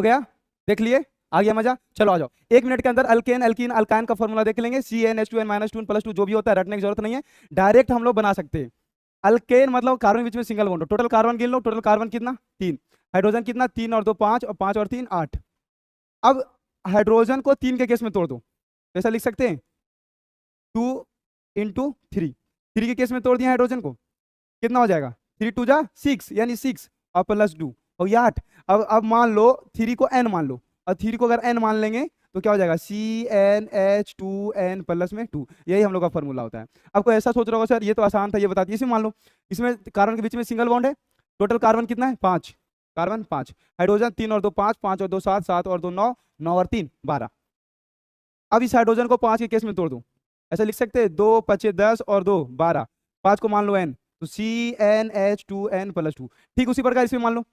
हो गया, देख लिए, आ गया मजा। चलो आ जाओ, 1 मिनट के अंदर अल्केन एल्कीन अल्काइन का फॉर्मूला देख लेंगे। CnH2n-2n+2 जो भी होता है रटने की जरूरत नहीं है, डायरेक्ट हम लोग बना सकते हैं। अल्केन मतलब कार्बन बीच में सिंगल बॉन्ड हो। टोटल कार्बन गिन लो, टोटल कार्बन कितना 3, हाइड्रोजन कितना 3 और 2 5, और 5 और 3 8। अब हाइड्रोजन को 3 के केस में तोड़ दो, तो ऐसा लिख सकते हैं 2 × 3, 3 के केस में तोड़ दिया हाइड्रोजन को, कितना हो जाएगा 3 2 जा 6, यानी 6 और +2 हो गया 8। अब मान लो 3 को n मान लो, और 3 को अगर n मान लेंगे तो क्या हो जाएगा CnH2n+2। यही हम लोग का फॉर्मूला होता है। आपको ऐसा सोच रहा होगा सर ये तो आसान था, ये बता दिए। इसमें मान लो इसमें कार्बन के बीच में सिंगल बॉन्ड है, टोटल कार्बन कितना है 5, कार्बन 5, हाइड्रोजन 3 और 2 5, 5 और 2 7, 7 और 2 9, 9 और 3 12। अब इस हाइड्रोजन को 5 के केस में तोड़ दो, ऐसा लिख सकते हैं 2 5 10 और 2 12, 5 को मान लो n, तो CnH2n+2। ठीक उसी प्रकार इसमें मान लो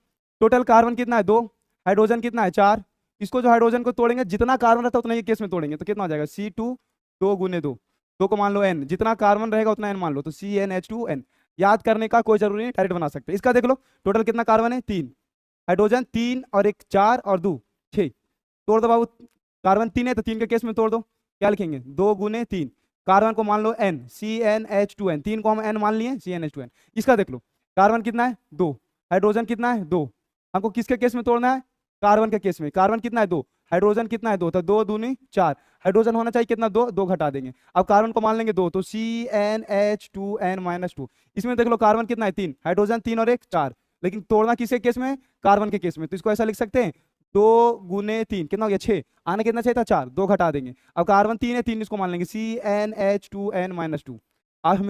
टोटल कार्बन कितना है 2, हाइड्रोजन कितना है 4। इसको जो हाइड्रोजन को तोड़ेंगे जितना कार्बन रहता है उतना ही केस में तोड़ेंगे, तो कितना हो जाएगा C2 2 × 2, 2 को मान लो n, जितना कार्बन रहेगा उतना n मान लो, तो CnH2n। याद करने का कोई जरूरी नहीं, डायरेक्ट बना सकते हैं। इसका देख लो टोटल कितना कार्बन है 3, हाइड्रोजन 3 और 1 4 और 2 6। तोड़ दो बाबू, कार्बन 3 है तो 3 के केस में तोड़ दो, क्या लिखेंगे 2 × 3, कार्बन को मान लो n, CnH2n, 3 को हम n मान लिए CnH2n। इसका देख लो कार्बन कितना है 2, हाइड्रोजन कितना है 2, हमको किसके केस में तोड़ना है कार्बन के केस में। कार्बन कितना है 2, हाइड्रोजन कितना है 2, तो 2 दूनी 4, हाइड्रोजन होना चाहिए कितना 2, 2 घटा देंगे। अब कार्बन को मान लेंगे 2, तो CnH2n-2। इसमें देख लो कार्बन कितना है 3, हाइड्रोजन 3 और 1 4, लेकिन तोड़ना किसके केस में कार्बन के केस में, तो इसको ऐसा लिख सकते हैं 2 × 3 कितना हो गया 6, आने कितना चाहिए था 4, 2 घटा देंगे। अब कार्बन 3 है 3 इसको मान लेंगे CnH2n-2। अब हम